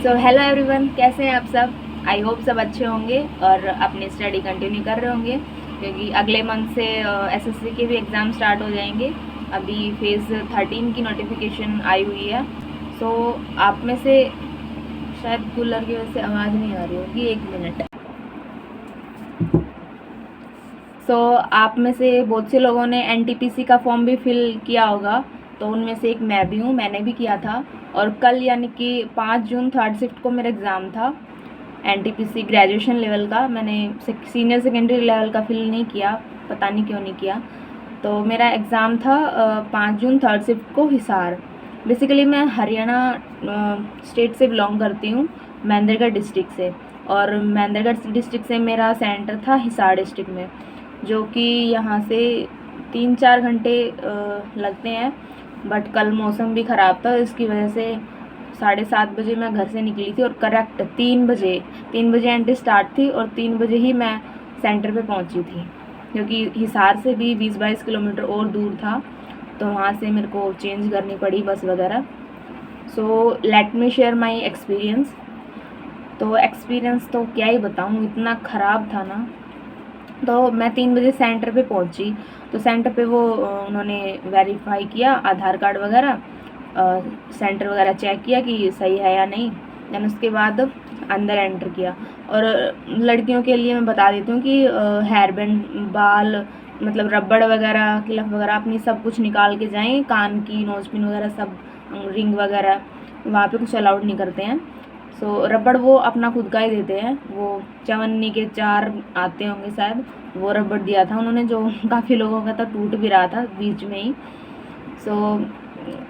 So hello everyone, कैसे हैं आप सब। आई होप सब अच्छे होंगे और अपनी स्टडी कंटिन्यू कर रहे होंगे, क्योंकि अगले मंथ से एसएससी के भी एग्ज़ाम स्टार्ट हो जाएंगे। अभी फेज़ 13 की नोटिफिकेशन आई हुई है। सो आप में से शायद कूलर की वजह से आवाज़ नहीं आ रही होगी, 1 मिनट। सो आप में से बहुत से लोगों ने एनटीपीसी का फॉर्म भी फिल किया होगा, तो उनमें से एक मैं भी हूँ, मैंने भी किया था। और कल यानी कि 5 जून थर्ड शिफ्ट को मेरा एग्ज़ाम था एनटीपीसी ग्रेजुएशन लेवल का। मैंने सीनियर सेकेंडरी लेवल का फिल नहीं किया, पता नहीं क्यों नहीं किया। तो मेरा एग्ज़ाम था 5 जून थर्ड शिफ्ट को हिसार। बेसिकली मैं हरियाणा स्टेट से बिलोंग करती हूँ, महेंद्रगढ़ डिस्ट्रिक्ट से। और महेंद्रगढ़ डिस्ट्रिक्ट से मेरा सेंटर था हिसार डिस्ट्रिक्ट में, जो कि यहाँ से 3-4 घंटे लगते हैं। बट कल मौसम भी ख़राब था, इसकी वजह से 7:30 बजे मैं घर से निकली थी और करेक्ट 3 बजे एंट्री स्टार्ट थी और 3 बजे ही मैं सेंटर पे पहुंची थी, क्योंकि हिसार से भी 20-22 किलोमीटर और दूर था, तो वहाँ से मेरे को चेंज करनी पड़ी बस वगैरह। So let me share my experience. तो एक्सपीरियंस तो क्या ही बताऊँ, इतना ख़राब था ना। तो मैं 3 बजे सेंटर पे पहुंची, तो सेंटर पे वो उन्होंने वेरीफाई किया आधार कार्ड वगैरह, सेंटर वगैरह चेक किया कि सही है या नहीं। देन उसके बाद अंदर एंटर किया। और लड़कियों के लिए मैं बता देती हूँ कि हेयर बैंड, बाल, मतलब रबड़ वगैरह, क्लिप वगैरह अपनी सब कुछ निकाल के जाएं, कान की नोज पिन वगैरह सब, रिंग वगैरह वहाँ पे कुछ अलाउड नहीं करते हैं। सो रबड़ वो अपना खुद का ही देते हैं, वो 54 के 4 आते होंगे शायद, वो रबड़ दिया था उन्होंने, जो काफ़ी लोगों का तो टूट भी रहा था बीच में ही। सो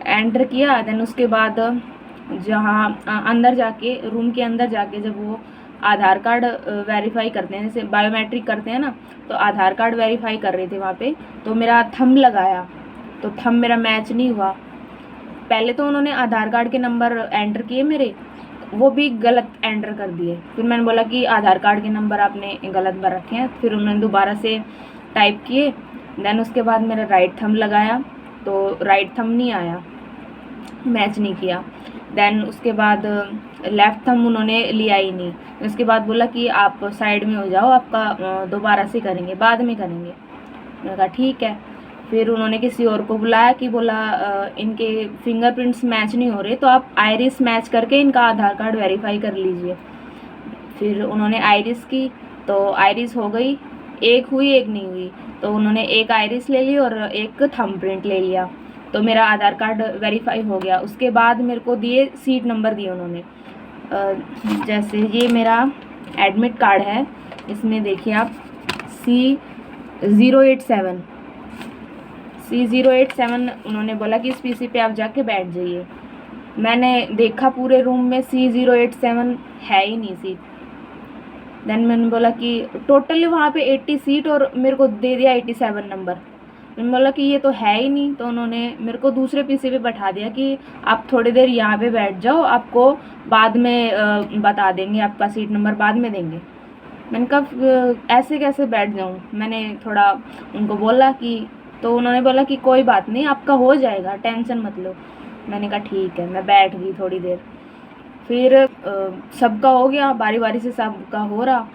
एंटर किया। देन उसके बाद जहाँ अंदर जाके, रूम के अंदर जाके जब वो आधार कार्ड वेरीफाई करते हैं, जैसे बायोमेट्रिक करते हैं ना, तो आधार कार्ड वेरीफाई कर रहे थे वहाँ पे। तो मेरा थंब लगाया, तो थंब मेरा मैच नहीं हुआ। पहले तो उन्होंने आधार कार्ड के नंबर एंटर किए मेरे, वो भी गलत एंटर कर दिए। फिर मैंने बोला कि आधार कार्ड के नंबर आपने गलत भर रखे हैं, फिर उन्होंने दोबारा से टाइप किए। देन उसके बाद मेरा राइट थंब लगाया, तो राइट थंब नहीं आया, मैच नहीं किया। देन उसके बाद लेफ़्ट थंब उन्होंने लिया ही नहीं। उसके बाद बोला कि आप साइड में हो जाओ, आपका दोबारा से करेंगे, बाद में करेंगे। मैंने कहा ठीक है। फिर उन्होंने किसी और को बुलाया कि बोला इनके फिंगरप्रिंट्स मैच नहीं हो रहे, तो आप आइरिस मैच करके इनका आधार कार्ड वेरीफाई कर लीजिए। फिर उन्होंने आइरिस की, तो आइरिस हो गई, एक हुई एक नहीं हुई। तो उन्होंने एक आइरिस ले ली और एक थंब प्रिंट ले लिया, तो मेरा आधार कार्ड वेरीफाई हो गया। उसके बाद मेरे को दिए सीट नंबर दिए उन्होंने। जैसे ये मेरा एडमिट कार्ड है, इसमें देखिए आप C087 उन्होंने बोला कि इस पीसी पे आप जाके बैठ जाइए। मैंने देखा पूरे रूम में C087 है ही नहीं सीट। देन मैंने बोला कि टोटली वहाँ पे 80 सीट और मेरे को दे दिया 87 नंबर। मैंने बोला कि ये तो है ही नहीं, तो उन्होंने मेरे को दूसरे पीसी पे बैठा दिया कि आप थोड़ी देर यहाँ पे बैठ जाओ, आपको बाद में बता देंगे, आपका सीट नंबर बाद में देंगे। मैंने कहा ऐसे कैसे बैठ जाऊँ, मैंने थोड़ा उनको बोला कि, तो उन्होंने बोला कि कोई बात नहीं, आपका हो जाएगा, टेंशन मत लो। मैंने कहा ठीक है, मैं बैठ गई थोड़ी देर। फिर सबका हो गया, बारी बारी से सबका हो रहा,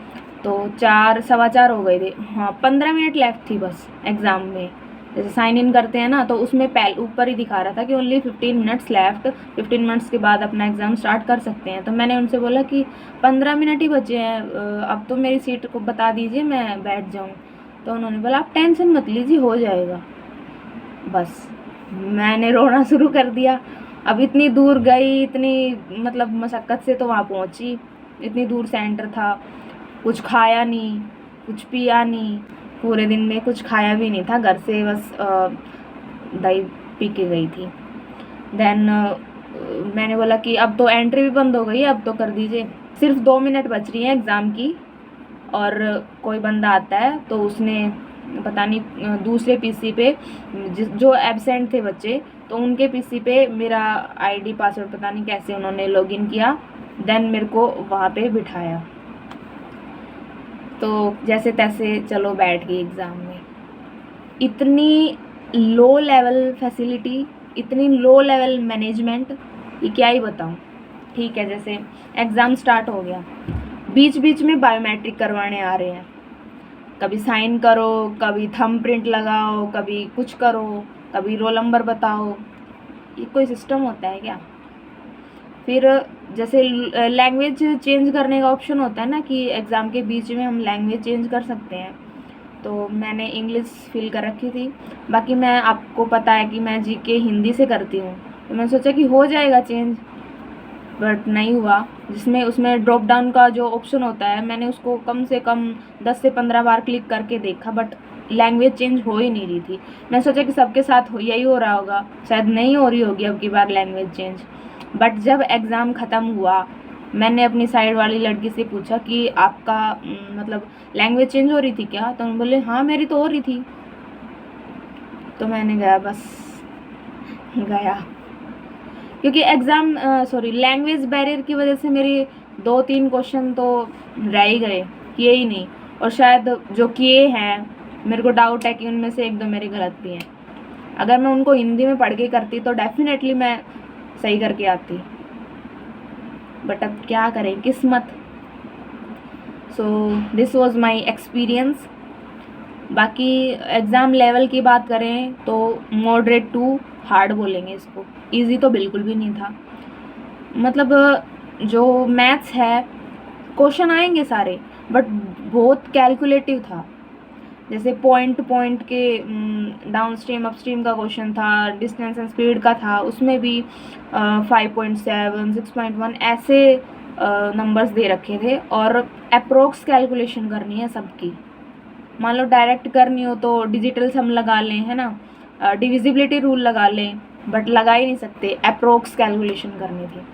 तो 4-4:15 हो गए थे। हाँ, 15 मिनट लेफ्ट थी बस एग्ज़ाम में। जैसे साइन इन करते हैं ना, तो उसमें पहले ऊपर ही दिखा रहा था कि ओनली 15 मिनट्स लेफ्ट, 15 मिनट्स के बाद अपना एग्ज़ाम स्टार्ट कर सकते हैं। तो मैंने उनसे बोला कि 15 मिनट ही बचे हैं, अब तो मेरी सीट को बता दीजिए, मैं बैठ जाऊँ। तो उन्होंने बोला आप टेंशन मत लीजिए, हो जाएगा। बस मैंने रोना शुरू कर दिया। अब इतनी दूर गई, इतनी मतलब मशक्क़त से तो वहाँ पहुँची, इतनी दूर सेंटर था, कुछ खाया नहीं, कुछ पिया नहीं, पूरे दिन में कुछ खाया भी नहीं था, घर से बस दही पी के गई थी। देन मैंने बोला कि अब तो एंट्री भी बंद हो गई है, अब तो कर दीजिए, सिर्फ 2 मिनट बच रही हैं एग्ज़ाम की। और कोई बंदा आता है, तो उसने पता नहीं दूसरे पीसी पे जो एब्सेंट थे बच्चे, तो उनके पीसी पे मेरा आईडी पासवर्ड पता नहीं कैसे उन्होंने लॉगिन किया। देन मेरे को वहाँ पे बिठाया, तो जैसे तैसे चलो बैठ गई एग्ज़ाम में। इतनी लो लेवल फैसिलिटी, इतनी लो लेवल मैनेजमेंट, ये क्या ही बताऊँ। ठीक है, जैसे एग्ज़ाम स्टार्ट हो गया, बीच बीच में बायोमेट्रिक करवाने आ रहे हैं, कभी साइन करो, कभी थंब प्रिंट लगाओ, कभी कुछ करो, कभी रोल नंबर बताओ। ये कोई सिस्टम होता है क्या? फिर जैसे लैंग्वेज चेंज करने का ऑप्शन होता है ना कि एग्ज़ाम के बीच में हम लैंग्वेज चेंज कर सकते हैं, तो मैंने इंग्लिश फिल कर रखी थी। बाकी मैं, आपको पता है कि मैं जीके हिंदी से करती हूँ, तो मैंने सोचा कि हो जाएगा चेंज, बट नहीं हुआ। जिसमें उसमें ड्रॉप डाउन का जो ऑप्शन होता है, मैंने उसको कम से कम 10 से 15 बार क्लिक करके देखा, बट लैंग्वेज चेंज हो ही नहीं रही थी। मैं सोचा कि सबके साथ यही हो रहा होगा, शायद नहीं हो रही होगी अब की बार लैंग्वेज चेंज। बट जब एग्ज़ाम ख़त्म हुआ, मैंने अपनी साइड वाली लड़की से पूछा कि आपका मतलब लैंग्वेज चेंज हो रही थी क्या? तो उन्होंने बोले हाँ मेरी तो हो रही थी। तो मैंने गया, बस गया, क्योंकि एग्ज़ाम लैंग्वेज बैरियर की वजह से मेरी 2-3 क्वेश्चन तो रह ही गए, किए ही नहीं। और शायद जो किए हैं, मेरे को डाउट है कि उनमें से 1-2 मेरे गलत भी हैं। अगर मैं उनको हिंदी में पढ़ के करती तो डेफिनेटली मैं सही करके आती, बट अब क्या करें, किस्मत। So this was my experience. बाकी एग्ज़ाम लेवल की बात करें तो मॉडरेट टू हार्ड बोलेंगे इसको, इजी तो बिल्कुल भी नहीं था। मतलब जो मैथ्स है, क्वेश्चन आएंगे सारे, बट बहुत कैलकुलेटिव था। जैसे पॉइंट टू पॉइंट के डाउन स्ट्रीम अप स्ट्रीम का क्वेश्चन था, डिस्टेंस एंड स्पीड का था, उसमें भी 5.7 6.1 ऐसे नंबर्स दे रखे थे, और अप्रोक्स कैलकुलेशन करनी है सबकी। मान लो डायरेक्ट करनी हो तो डिजिटल सम लगा लें, है ना, डिविजिबिलिटी रूल लगा लें, बट लगा ही नहीं सकते, अप्रोक्स कैलकुलेशन करनी थी।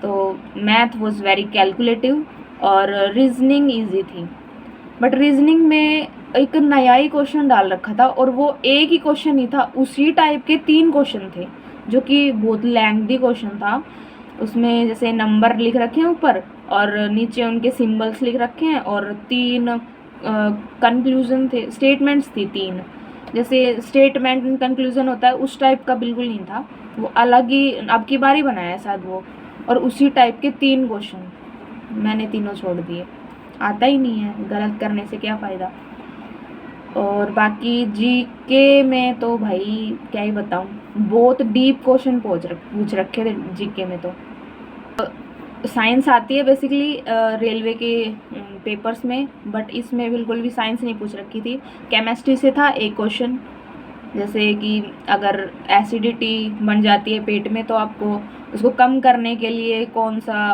तो मैथ वॉज वेरी कैलकुलेटिव, और रीजनिंग ईजी थी। बट रीजनिंग में एक नया ही क्वेश्चन डाल रखा था, और वो एक ही क्वेश्चन ही था, उसी टाइप के 3 क्वेश्चन थे, जो कि बहुत लेंथी क्वेश्चन था। उसमें जैसे नंबर लिख रखे हैं ऊपर, और नीचे उनके सिंबल्स लिख रखे हैं, और 3 कंक्लूजन थे, स्टेटमेंट्स थी 3। जैसे स्टेटमेंट एंड कंक्लूजन होता है, उस टाइप का बिल्कुल नहीं था, वो अलग ही अब की बार ही बनाया है शायद वो। और उसी टाइप के 3 क्वेश्चन, मैंने तीनों छोड़ दिए, आता ही नहीं है, गलत करने से क्या फ़ायदा। और बाकी जीके में तो भाई क्या ही बताऊँ, बहुत डीप क्वेश्चन पूछ रखे थे जीके में। तो साइंस आती है बेसिकली रेलवे के पेपर्स में, बट इसमें बिल्कुल भी साइंस नहीं पूछ रखी थी। केमिस्ट्री से था एक क्वेश्चन, जैसे कि अगर एसिडिटी बन जाती है पेट में, तो आपको उसको कम करने के लिए कौन सा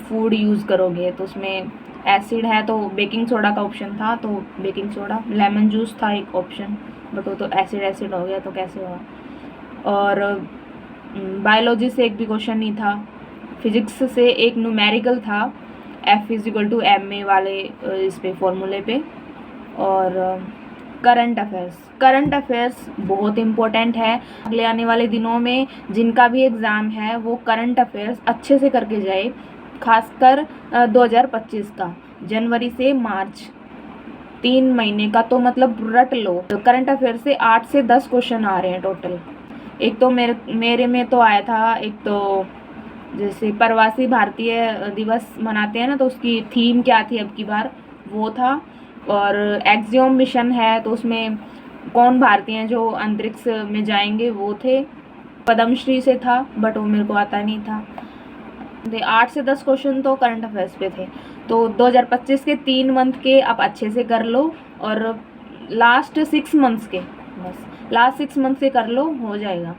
फूड यूज़ करोगे। तो उसमें एसिड है तो बेकिंग सोडा का ऑप्शन था, तो बेकिंग सोडा। लेमन जूस था एक ऑप्शन, बट वो तो एसिड हो गया, तो कैसे होगा। और बायोलॉजी से एक भी क्वेश्चन नहीं था। फिजिक्स से एक न्यूमेरिकल था, F=ma वाले इस पे फॉर्मूले पे। और करंट अफेयर्स बहुत इम्पोर्टेंट है। अगले आने वाले दिनों में जिनका भी एग्ज़ाम है, वो करंट अफेयर्स अच्छे से करके जाए, खासकर 2025 का, जनवरी से मार्च 3 महीने का, तो मतलब रट लो। तो करंट अफेयर से 8 से 10 क्वेश्चन आ रहे हैं टोटल। एक तो मेरे में तो आया था, एक तो जैसे प्रवासी भारतीय दिवस मनाते हैं ना, तो उसकी थीम क्या थी अब की बार, वो था। और एक्सियोम मिशन है, तो उसमें कौन भारतीय हैं जो अंतरिक्ष में जाएंगे, वो थे। पद्मश्री से था, बट वो मेरे को आता नहीं था। 8 से 10 क्वेश्चन तो करंट अफेयर्स पे थे। तो 2025 के 3 मंथ के आप अच्छे से कर लो, और लास्ट 6 मंथ्स के, बस लास्ट 6 मंथ से कर लो, हो जाएगा।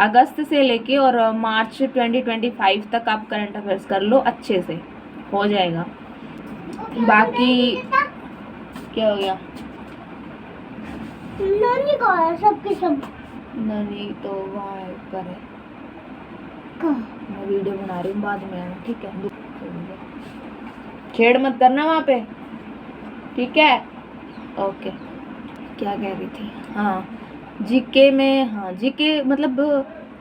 अगस्त से लेके और मार्च 2025 तक आप करंट अफेयर्स कर लो, अच्छे से हो जाएगा। बाकी क्या हो गया, नानी का है सबके सब। नानी तो वहाँ ऊपर है, मैं वीडियो बना रही हूँ, बाद में आना, ठीक है। छेड़ मत करना वहाँ पे, ठीक है, ओके। क्या कह रही थी, हाँ जीके में, हाँ जीके मतलब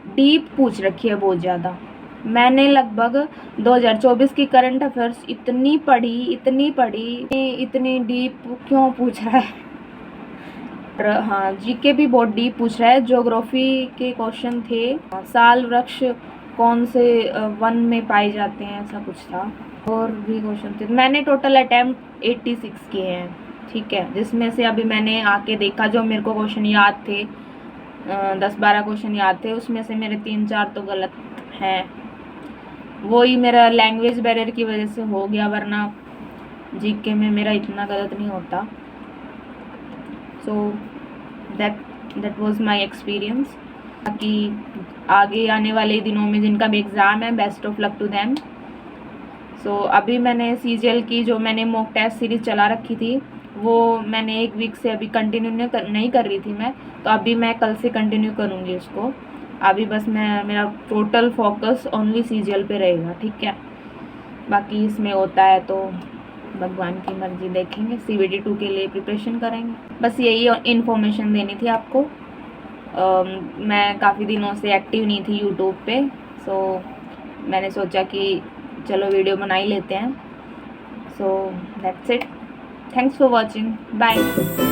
डीप पूछ रखी है बहुत ज़्यादा। मैंने लगभग 2024 की करंट अफेयर्स इतनी पढ़ी, इतनी डीप क्यों पूछ रहा है। और हाँ जीके भी बहुत डीप पूछ रहा है। ज्योग्राफी के क्वेश्चन थे, साल वृक्ष कौन से वन में पाए जाते हैं, ऐसा कुछ था। और भी क्वेश्चन थे। मैंने टोटल अटैम्प्ट 86 किए हैं, ठीक है, जिसमें से अभी मैंने आके देखा जो मेरे को क्वेश्चन याद थे, 10-12 क्वेश्चन याद थे, उसमें से मेरे 3-4 तो गलत हैं। वही मेरा लैंग्वेज बैरियर की वजह से हो गया, वरना जीके में मेरा इतना गलत नहीं होता। So that was my experience. बाकी आगे आने वाले दिनों में जिनका भी एग्ज़ाम है, best of luck to them. So अभी मैंने सीजीएल की जो मैंने मॉक टेस्ट सीरीज़ चला रखी थी, वो मैंने 1 वीक से अभी कंटिन्यू नहीं कर रही थी मैं, तो अभी मैं कल से कंटिन्यू करूँगी उसको। अभी बस मेरा टोटल फोकस ओनली सीजीएल पे रहेगा, ठीक है। बाकी इसमें होता है तो भगवान की मर्जी, देखेंगे। सीवीटी 2 के लिए प्रिपरेशन करेंगे। बस यही इन्फॉर्मेशन देनी थी आपको। मैं काफ़ी दिनों से एक्टिव नहीं थी यूट्यूब पे, सो मैंने सोचा कि चलो वीडियो बना ही लेते हैं। So that's it. Thanks for watching. Bye.